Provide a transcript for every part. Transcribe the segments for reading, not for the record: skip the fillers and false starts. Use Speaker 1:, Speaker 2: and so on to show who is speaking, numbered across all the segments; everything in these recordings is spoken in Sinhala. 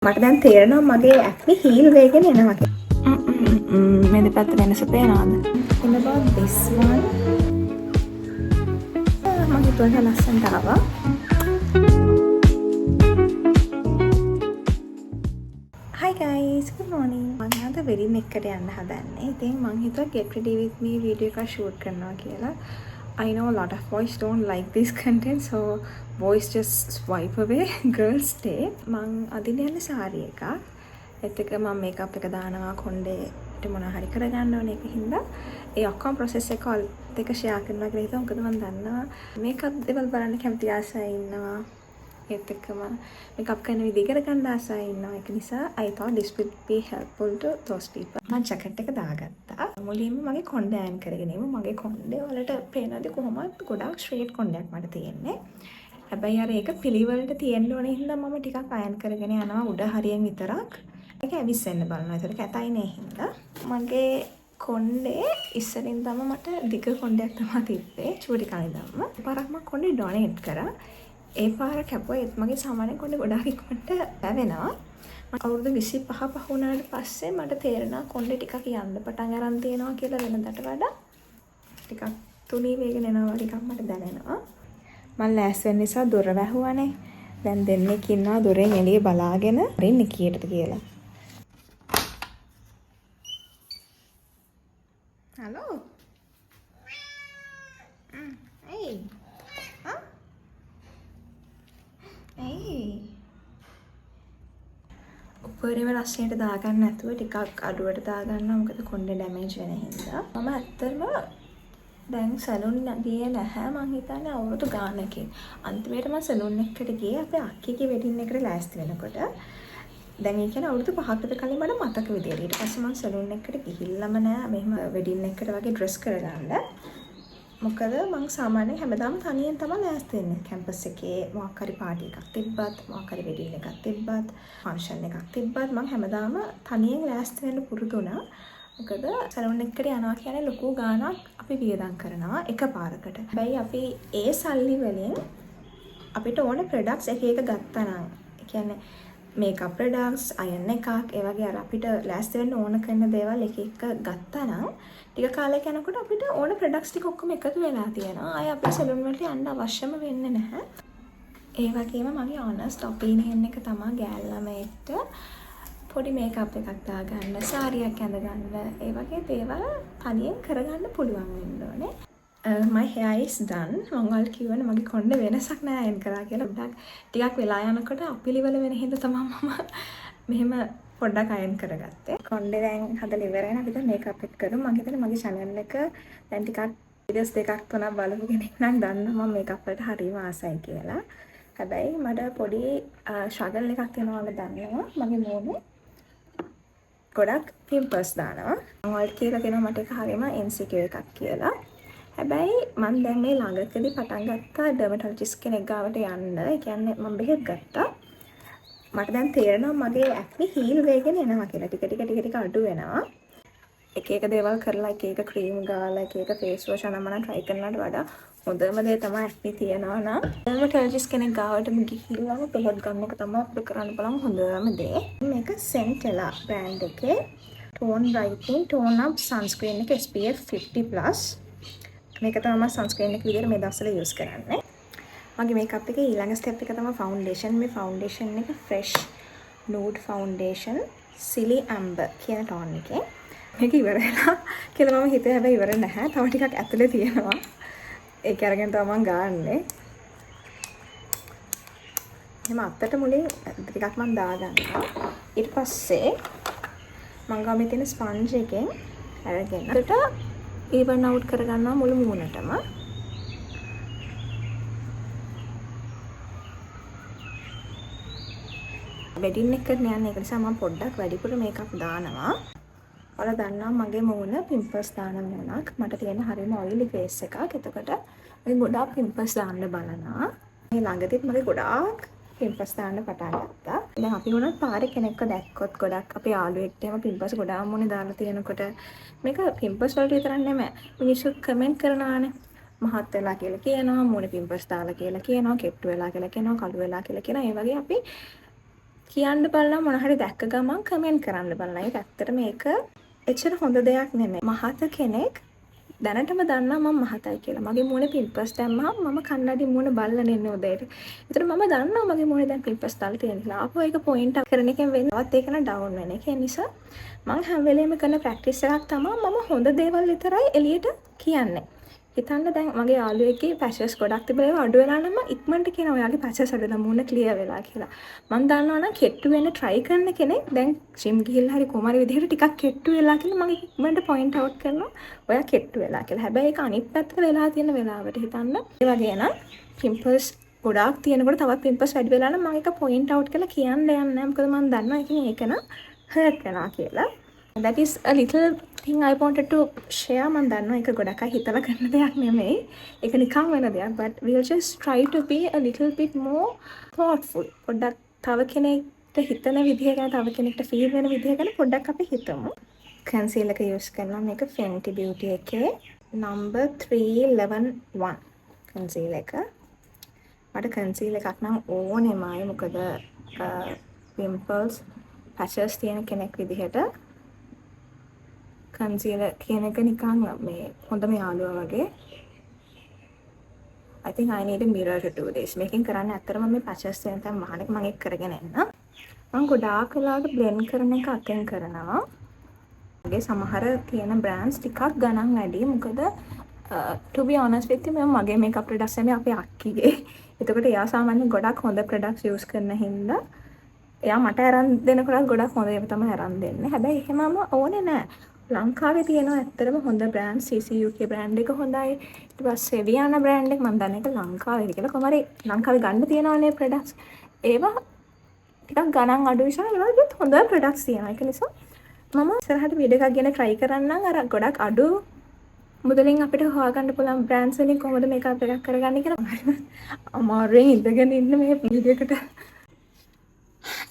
Speaker 1: මට දැන් තේරෙනවා මගේ ඇක්නි හීල් වෙගෙන එනවා කියලා. මේ දෙපැත්ත වෙනස පේනවද? In about this one. මම හිතුවා ලස්සනට ආවා. Hi guys, good morning. මම අද වෙඩින් එකට යන්න හදන්නේ. ඉතින් මම හිතුවා get ready with me video එකක් shoot කරනවා කියලා. I know a lot of boys don't like this content, so boys just swipe away. Girls stay. මං අදින යන්නේ සාරි එකක්. ඒත් එක මම මේකප් එක දානවා කොණ්ඩේට මොන හරි කරගන්න ඕනේ ඒක හින්දා ඒ ඔක්කොම process එක ඔයාලත් එක්ක share කරනවා කියලා හිතුවා. මොකද මම දන්නවා මේකප් දේවල් බලන්න කැමති ආසයි ඉන්නවා. ඒත් එක්කම මේකප් කරන විදිහ ඉගෙන ගන්න ආසයි ඉන්නවා. ඒක නිසා I thought this would be helpful to those people. මම ජැකට් එක දාගත්තා. මුලින්ම මගේ කොණ්ඩේ අයන් කරගෙන ඉමු. මගේ කොණ්ඩේ වලට පේනද කොහොමද ගොඩාක් ස්ට්‍රේට් කොණ්ඩයක් මට තියෙන්නේ. හැබැයි අර ඒක පිළිවෙලට තියෙන්න ඕනේ හින්දා මම ටිකක් අයන් කරගෙන යනවා උඩ හරියෙන් විතරක්. ඒක ඇවිස්සෙන්න බලනවා. ඒතර කැතයි නේ හින්දා. මගේ කොණ්ඩේ ඉස්සරින් තම මට දිග කොණ්ඩයක් තමයි තිබ්බේ. චූටි කලින් තම. පාරක් මම කොණ්ඩේ ඩොනේට් කරා. ඒ පාර කැපුවා ඒත් මගේ සාමාන්‍ය කොණ්ඩේ ගොඩාක් ඉක්මනට පැවෙනවා. අවුරුදු 25 පහ වුණාට පස්සේ මට තේරෙනවා කොණ්ඩේ ටිකක් යන්න පටන් අරන් තියෙනවා කියලා වෙනදට වඩා. ටිකක් තුනී වේගෙන එනවා ටිකක් මට දැනෙනවා. මම ලෑස් වෙන්න නිසා දොර වැහුවානේ. දැන් දෙන්නෙක් ඉන්නවා දොරෙන් එළිය බලාගෙන ඉන්නේ කීයටද කියලා. හලෝ. hey. හා? hey. උඩරේම රස්නියට දාගන්න නැතුව ටිකක් අඩුවට දාගන්නවා. මොකද කොණ්ඩේ ඩැමේජ් වෙන හින්දා. මම ඇත්තටම දැන් සැලුන් ගියේ නැහැ මං හිතන්නේ අවුරුදු ගානකින්. අන්තිමේට මම සැලුන් එකකට ගියේ අපේ අක්කේගේ වෙඩින් එකට ලෑස්ති වෙනකොට. දැන් ඒ කියන්නේ අවුරුදු 5කට කලින් මට මතක විදියට. ඊට පස්සේ මම සැලුන් එකට ගිහිල්ලාම නෑ මෙහෙම වෙඩින් එකට වගේ ඩ්‍රෙස් කරගන්න. මොකද මං සාමාන්‍යයෙන් හැමදාම තනියෙන් තමයි ලෑස්ති වෙන්නේ. කැම්පස් එකේ මොකක් හරි පාටි එකක් තිබ්බත්, මොකක් හරි වෙඩින් එකක් තිබ්බත්, ෆන්ක්ෂන් එකක් තිබ්බත් මං හැමදාම තනියෙන් ලෑස්ති වෙන්න පුරුදු වුණා. මොකද සැලුන් එකට යනවා කියන්නේ ලොකු ගාණක් අපි වියදම් කරනවා එකපාරකට. හැබැයි අපි ඒ සල්ලි වලින් අපිට ඕන ප්‍රොඩක්ට්ස් එක එක ගත්තා නම්, ඒ කියන්නේ මේකප් ප්‍රොඩක්ට්ස්, අයන් එකක්, ඒ වගේ අර අපිට ලෑස්ති වෙන්න ඕන කරන දේවල් එක එක ගත්තා නම් ටික කාලයක් යනකොට අපිට ඕන ප්‍රොඩක්ට්ස් ටික ඔක්කොම එකතු වෙලා තියෙනවා. ආය අපිට සැලුන් වලට යන්න අවශ්‍යම වෙන්නේ නැහැ. ඒ වගේම මගේ honest opinion එක තමයි ගෑල් ළමයිට පොඩි මේකප් එකක් දාගන්න, සාරියක් ඇඳගන්න, ඒ වගේ දේවල් තනියෙන් කරගන්න පුළුවන් වෙන්න ඕනේ. My hair is done. මම ඔයාලට කිව්වනේ මගේ කොණ්ඩේ වෙනසක් නෑ අයන් කරා කියලා. ටිකක් වෙලා යනකොට අපිලිවල වෙන හින්දා තමයි මම මෙහෙම පොඩ්ඩක් අයන් කරගත්තේ. කොණ්ඩේ දැන් හදලා ඉවරයි නේද? අපි මේකප් එක කරමු. මම හිතන්නේ මගේ channel එක දැන් ටිකක් videos දෙකක් තුනක් බලපු කෙනෙක් නම් දන්නවා මම මේකප් වලට හරිම ආසයි කියලා. හැබැයි මට පොඩි struggle එකක් තියෙනවා වගේ දන්නවා. මගේ මූණේ ගොඩක් පිම්පල්ස් දානවා. මම ඔයාලට කියලා දෙනවා මට ඒක හරියම ඉන්සිකියුර් එකක් කියලා. හැබැයි මම දැන් මේ ළඟකදී පටන් ගත්තා ඩර්මටොලොජිස්ට් කෙනෙක් ගාවට යන්න. ඒ කියන්නේ මම බෙහෙත් ගත්තා. මට දැන් තේරෙනවා මගේ ඇක්නි හීල් වෙගෙන එනවා කියලා. ටික ටික අඩු වෙනවා. එක එක දේවල් කරලා එක එක ක්‍රීම් ගාලා එක එක ෆේස් වොෂ් අනම්මන try කරනවට වඩා හොඳම දේ තමයි ඇක්නි තියනවා නම් ඩර්මටොලොජිස්ට් කෙනෙක් ගාවට ගිහිල්ලාම බෙහෙත් ගන්න එක තමයි අපිට කරන්න බලමු හොඳම දේ. මේක Centella brand එකේ tone brightening tone up sunscreen එක SPF 50+. මේක තමයි sunscreen එක විදිහට මේ දවස්වල use කරන්නේ. මගේ මේකප් එකේ ඊළඟ step එක තමයි foundation. මේ foundation එක fresh nude foundation silly amber කියන tone එකේ. මේක ඉවර වෙලා කියලා මම හිතුවේ හැබැයි ඉවර නැහැ. තව ටිකක් ඇතුලේ තියෙනවා. ඒක අරගෙන තමයි මම ගාන්නේ. එහෙම අත්තට මුලින් ටිකක් මම දාගන්නවා. ඊට පස්සේ මම ගාමේ තියෙන ස්පන්ජ් එකෙන් අරගෙන අතට even out කරගන්නවා මුළු මූණටම. වෙඩින් එකට යන්නේ ඒක නිසා මම පොඩ්ඩක් වැඩිපුර මේකක් දානවා. ඔයාලා දන්නවා මගේ මූණ පිම්පල්ස් දාන මූණක්. මට තියෙන හරියම ඔයිලි ෆේස් එකක්. එතකොට මම ගොඩාක් පිම්පල්ස් දාන්න බලනවා. මේ ළඟදිත් මගේ ගොඩාක් පිම්පල්ස් දාන්න පටන් ගත්තා. දැන් අපි උනත් පාරේ කෙනෙක්ව දැක්කොත් ගොඩක් අපේ යාළුවෙක්ට එහෙම පිම්පල්ස් ගොඩාක් මොනේ දාලා තියෙනකොට මේක පිම්පල්ස් වලට විතරක් නෙමෙයි. මිනිස්සු කමෙන්ට් කරනවානේ. මහත් වෙලා කියලා කියනවා, මූණේ පිම්පල්ස් දාලා කියලා කියනවා, කෙට්ටු වෙලා කියලා කියනවා, කළු වෙලා කියලා කියනවා. ඒ වගේ අපි කියන්න බලලා මොන හරි දැක්ක ගමන් කමෙන්ට් කරන්න බලලා. ඒක ඇත්තට මේක එච්චර හොඳ දෙයක් නෙමෙයි. මහත කෙනෙක් දැනටම දන්නා මම මහතයි කියලා. මගේ මූණේ පිම්පල්ස් දැම්මහම මම කන්නඩි මූණ බලලා ඉන්නේ උදේට. ඒතර මම දන්නවා මගේ මූණේ දැන් පිම්පල්ස් දාලා තියෙන කියලා. ආපහු ඒක පොයින්ට් අවුට් කරන එකෙන් වෙන්නවත් ඒක න ඩවුන් වෙන එක. ඒ නිසා මම හැම වෙලේම කරන ප්‍රැක්ටිස් එකක් තමයි මම හොඳ දේවල් විතරයි එළියට කියන්නේ. හිතන්න දැන් මගේ යාළුවෙක්ගේ පැචස් ගොඩක් තිබුණා ඒවා අඩු වෙලා නම් ඉක්මනට කියනවා ඔයාගේ පැචස් අඩු වෙලා මූණ ක්ලියර් වෙලා කියලා. මම දන්නවා නම් කෙට්ටු වෙන්න try කරන කෙනෙක් දැන් ජිම් ගිහිල්ලා හරි කොහමද විදිහට ටිකක් කෙට්ටු වෙලා කියලා මම ඉක්මනට point out කරනවා ඔයා කෙට්ටු වෙලා කියලා. හැබැයි ඒක අනිත් පැත්තට වෙලා තියෙන වෙලාවට හිතන්න. ඒ වගේ නම් pimples ගොඩාක් තියෙනකොට තවත් pimples වැඩි වෙලා නම් මම ඒක point out කරලා කියන්න යන්නේ නැහැ. මොකද මම දන්නවා ඒක න hurt වෙනවා කියලා. That is a little thing I wanted to share. මම දන්නවා ඒක ගොඩක් අය හිතලා කරන දෙයක් නෙමෙයි. ඒක නිකන් වෙන දෙයක්. But we'll just try to be a little bit more thoughtful. පොඩ්ඩක් තව කෙනෙක්ට හිතන විදිහ ගැන තව කෙනෙක්ට feel වෙන විදිහ ගැන පොඩ්ඩක් අපි හිතමු. concealer එක use කරනවා මේක Fenty Beauty එකේ number 311 concealer එක. මට concealer එකක් නම් ඕනෙමයි. මොකද pimples patches තියෙන කෙනෙක් විදිහට concealer කියන එක නිකන් මේ හොඳම යාළුවා වගේ. I think I need a mirror to do this. මේකෙන් කරන්නේ ඇත්තටම මේ patches තියෙන තැන් මහන එක මම ඒක කරගෙන එන්න. මම ගොඩාක් වෙලාවට blend කරන එක අතෙන් කරනවා. මගේ සමහර තියෙන brands ටිකක් ගණන් වැඩි. මොකද to be honest with you මගේ makeup products නෙමෙයි අපේ අක්කිගේ. එතකොට එයා සාමාන්‍යයෙන් ගොඩක් හොඳ products use කරන හින්දා එයා මට අරන් දෙනකොට ගොඩක් හොඳ ඒවා තමයි අරන් දෙන්නේ. හැබැයි එහෙමම ඕනේ නෑ. ලංකාවේ තියෙනවා ඇත්තටම හොඳ බ්‍රෑන්ඩ් CC UK බ්‍රෑන්ඩ් එක හොඳයි. ඊට පස්සේ වියානා බ්‍රෑන්ඩ් එක මම දන්නේ ඒක ලංකාවේ කියලා කොහමද ලංකාවේ ගන්න තියෙනවනේ ප්‍රොඩක්ට්ස්. ඒවා ටිකක් ගණන් අඩු නිසා ඒවාත් හොඳ ප්‍රොඩක්ට්ස් තියෙනවා. ඒක නිසා මම ඉස්සරහට වීඩියෝ එකක් ගැන try කරන්නම්. අර ගොඩක් අඩු මුදලින් අපිට හොයාගන්න පුළුවන් බ්‍රෑන්ඩ්ස් වලින් කොහොමද මේකප් එකක් කරගන්නේ කියලා අමාරුවෙන් ඉඳගෙන ඉන්න මේ වීඩියෝ එකට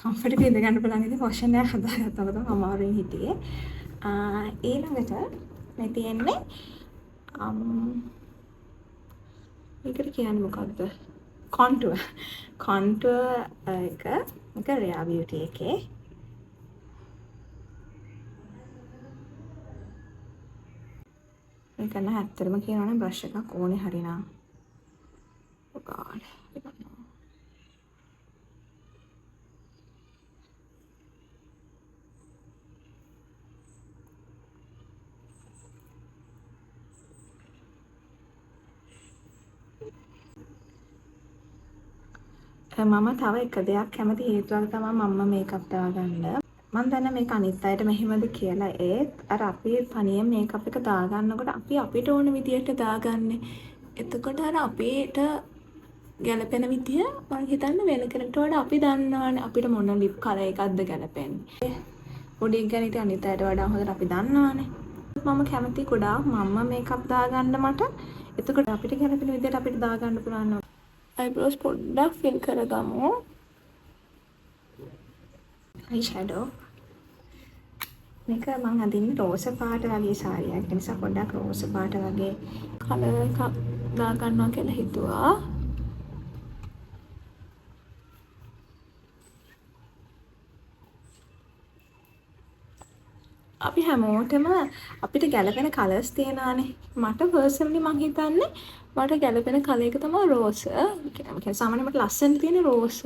Speaker 1: කම්ෆර්ටබල් ඉඳගන්න බලන්න ඉතින් පොෂන් එක හදාගත්තම තමයි අමාරුවෙන් හිටියේ. ඊළඟට මේ තියෙන්නේ මේකට කියන්නේ මොකක්ද? contour එක මේක Rare Beauty එකේ මේක නම් ඇත්තටම කියනවනේ බ්‍රෂ් එකක් ඕනේ හරිනම්. Oh god. I don't know. මම තව එක දෙයක් කැමති හේතුවක් තමයි මම මේකප් දාගන්න. මම දන්නේ මේක අනිත් අයට මෙහෙමද කියලා. ඒත් අර අපි තනියම මේකප් එක දාගන්නකොට අපි අපිට ඕන විදියට දාගන්නේ. එතකොට අර අපිට ගැලපෙන විදිය මම හිතන්නේ වෙන කෙනෙක්ට වඩා අපි දන්නවනේ අපිට මොන ලිප් කලර් එකක්ද ගැලපෙන්නේ. පොඩි ගැන ඉතින් අනිත් අයට වඩා හොඳට අපි දන්නවනේ. මම කැමති ගොඩාක් මම මේකප් දාගන්න මට. එතකොට අපිට ගැලපෙන විදියට අපිට දාගන්න පුළුවන්. eyebrows පොඩ්ඩක් fill කරගමු. eyeshadow මේක මම අදින්නේ රෝස පාට වගේ සාරියක්. ඒ නිසා පොඩ්ඩක් රෝස පාට වගේ කලර් එකක් දා ගන්නවා කියලා හිතුවා. අපි හැමෝටම අපිට ගැලපෙන කලර්ස් තියෙනවානේ. මට පර්සනලි මං හිතන්නේ මට ගැලපෙන කලර් එක තමයි රෝස්. කියන්නේ සාමාන්‍යයෙන් මට ලස්සන තියෙන රෝස්,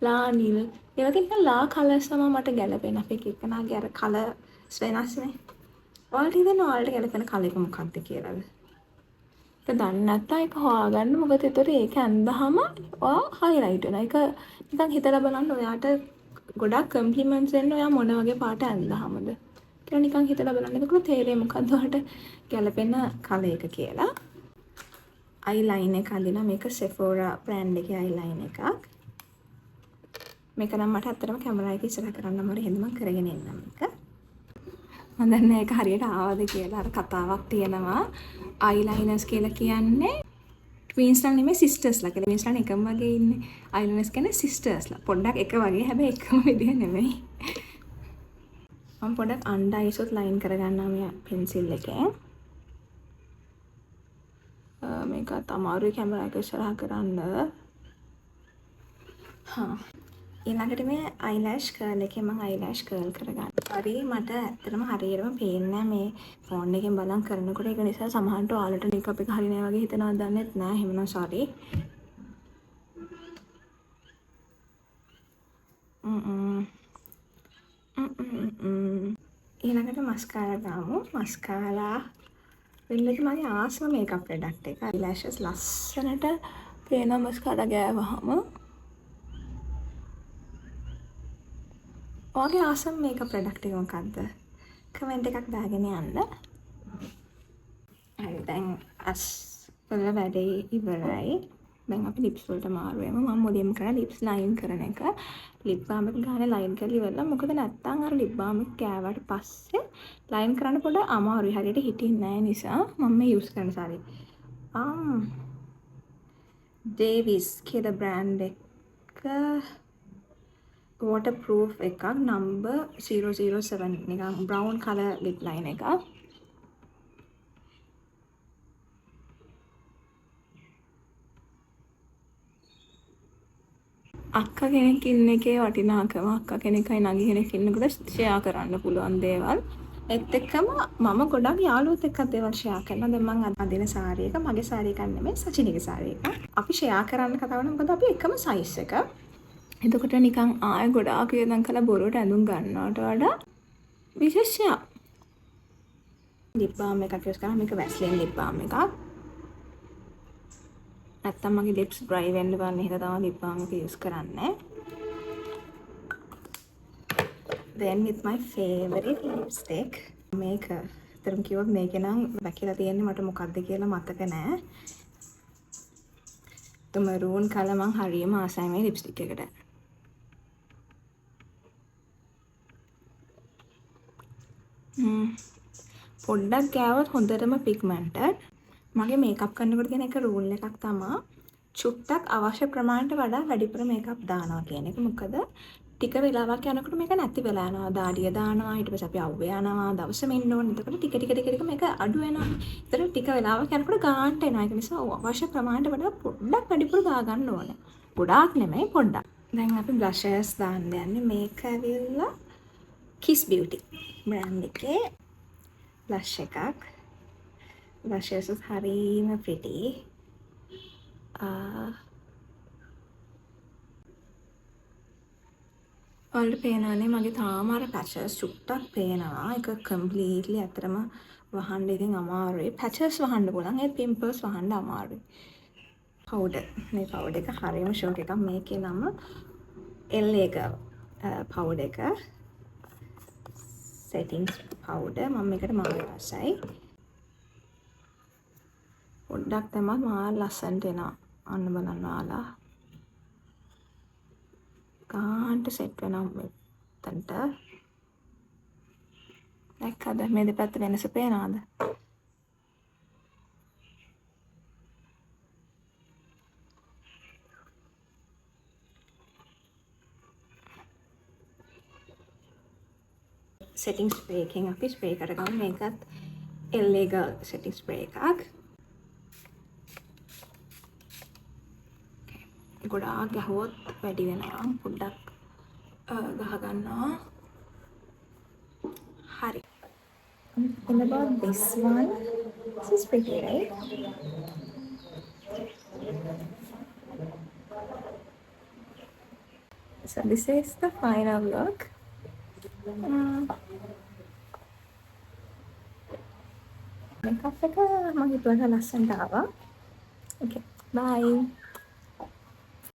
Speaker 1: ලා නිල්. ඒ වගේ නිකන් ලා කලර්ස් තමයි මට ගැලපෙන. අපි එක්කෙනාගේ අර කලර්ස් වෙනස්නේ. ඔයාලට හිතෙන ඔයාලට ගැලපෙන කලර් එක මොකක්ද කියලාද? ඒක දන්නේ නැත්නම් ඒක හොයාගන්න. මොකද ඒතර ඒක ඇඳහම ඔයා හයිලයිට් වෙනවා. ඒක නිකන් හිතලා බලන්න ඔයාට ගොඩක් කම්ප්ලිමන්ට්ස් එන්න ඔයා මොන වගේ පාට ඇඳහමද කියලා නිකන් හිතලා බලන්න. එතකොට තේරෙයි මොකද්ද ඔයාලට ගැලපෙන කලර් එක කියලා. eyeliner එක අඳිනවා. මේක Sephora brand එකේ eyeliner එකක්. මේක නම් මට ඇත්තටම කැමරා එක ඉස්සරහ කරන්න අමාරුයි. එහෙනම් මම කරගෙන එන්නම් මේක. මම දන්නේ ඒක හරියට ආවද කියලා. අර කතාවක් තියෙනවා eyeliners කියලා කියන්නේ twins ලා නෙමෙයි sisters ලා කියලා. twins ලා එකම වගේ ඉන්නේ. eyeliners කියන්නේ sisters ලා. පොඩ්ඩක් එක වගේ හැබැයි එකම විදිහ නෙමෙයි. මම පොඩ්ඩක් under eyes උත් line කරගන්නවා මේ pencil එකෙන්. මේකත් අමාරුයි කැමරා එක ඉස්සරහ කරන්න. ඊළඟට මේ අයිලෑෂ් කර්ල් එකෙන් මම අයිලෑෂ් කර්ල් කරගන්න. හරි මට ඇත්තටම හරියටම පේන්නේ නැහැ මේ ෆෝන් එකෙන් බලන් කරනකොට. ඒක නිසා සමහරට ඔයාලට මේකප් එක හරි නෑ වගේ හිතනවද දන්නෙත් නෑ. එහෙමනම් sorry. ඊළඟට මස්කාරා ගාමු. මස්කාරා වෙන්නට මගේ ආසම මේකප් ප්‍රොඩක්ට් එක. අයිලෑෂස් ලස්සනට පේන මස්කාරා ගෑවහම ඔයාගේ ආසම මේකප් ප්‍රොඩක්ට් එක මොකක්ද? කමෙන්ට් එකක් දාගෙන යන්න. හරි දැන් අස් වල වැඩේ ඉවරයි. දැන් අපි ලිප්ස් වලට මාරු වෙමු. මම මුලින්ම කරා ලිප්ස් ලයින් කරන එක. ලිප් බාම් එක ගානේ ලයින් කරලා ඉවරලා. මොකද නැත්තම් අර ලිප් බාම් එක කෑවට පස්සේ ලයින් කරන්න පොඩ්ඩක් අමාරුයි. හරියට හිටින්නේ නැහැ නිසා මම මේ යූස් කරන සාරි. ඩේවිස් කියලා බ්‍රෑන්ඩ් එක waterproof එකක් number 007 නිකන් brown color lip line එකක්. අක්ක කෙනෙක් ඉන්න එකේ වටිනාකම අක්ක කෙනෙක්යි නගි කෙනෙක් ඉන්නකොට ෂෙයා කරන්න පුළුවන් දේවල්. ඒත් එක්කම මම ගොඩක් යාළුවොත් එක්ක දේවල් ෂෙයා කරනවා. දැන් මම අදින සාරි එක මගේ සාරි එකක් නෙමෙයි සචිනිගේ සාරි එක. අපි ෂෙයා කරන්න කතා කරනවා මොකද අපි එකම සයිස් එක. එතකොට නිකන් ආය ගොඩාක් වියදම් කරලා බොරුවට ඇඳුම් ගන්නවට වඩා විශේෂයක්. ලිප් බාම් එකක් යූස් කරා. මේක වැස්ලින් ලිප් බාම් එකක්. නැත්තම් මගේ ලිප්ස් ඩ්‍රයි වෙන්න බලන්න හිතා තමයි ලිප් බාම් එක යූස් කරන්නේ. Then with my favorite lipstick මේක තරම් කිව්වොත් මේකේ නම් වැකිලා තියෙන්නේ මට මොකක්ද කියලා මතක නෑ. මරූන් කලර් මං හරියම ආසයි මේ ලිප්ස්ටික් එකට. පොඩ්ඩක් ගෑවොත් හොඳටම පිග්මන්ටඩ්. මගේ මේකප් කරනකොට තියෙන එක රූල් එකක් තමයි චුට්ටක් අවශ්‍ය ප්‍රමාණයට වඩා වැඩිපුර මේකප් දානවා කියන එක. මොකද ටික වෙලාවක් යනකොට මේක නැති වෙලා යනවා. දාඩිය දානවා. ඊට පස්සේ අපි අවුවේ යනවා. දවසෙම ඉන්න ඕනේ. එතකොට ටික මේක අඩු වෙනවා. ඒතර ටික වෙලාවක් යනකොට ගාන්ට එනවා. ඒක නිසා අවශ්‍ය ප්‍රමාණයට වඩා පොඩ්ඩක් වැඩිපුර දා ගන්න ඕනේ. ගොඩාක් නෙමෙයි පොඩ්ඩක්. දැන් අපි බ්ලෂර්ස් දාන්න යන්නේ. මේක ඇවිල්ලා Kiss Beauty brand එකේ බ්ලෂ් එකක්. බ්ලෂර්ස් හරිම pretty. ඔයාලට පේනවනේ මගේ තාම අර පැචස් චුට්ටක් පේනවා. ඒක කම්ප්ලීට්ලි අතරම වහන්න ඉතින් අමාරුයි. පැචස් වහන්න පුළුවන්. ඒ පිම්පල්ස් වහන්න අමාරුයි. පවුඩර්. මේ පවුඩර් එක හරියම ෂෝක් එකක්. මේකේ නම එල්ලේක පවුඩර් එක. Settings powder. මම මේකට මාරු ආසයි. පොඩ්ඩක් තමයි මාර ලස්සනට එනවා. අන්න බලන්න ඔයාලා. ගාන්ට සෙට් වෙනවා මෙතනට. දැක්කද මේ දෙපැත්ත වෙනස පේනවද? සෙටින්ග් ස්ප්‍රේ එකෙන් අපි ස්ප්‍රේ කරගමු. මේකත් LA Girl සෙටින්ග් ස්ප්‍රේ එකක්. ගොඩාක් ගහුවොත් වැඩි වෙනවා. පොඩ්ඩක් ගහ ගන්නවා. හරි. And about this one, this is pretty, right? So this is the final look. Makeup එක මම හිතුවට ලස්සනට ආවා. Okay, bye.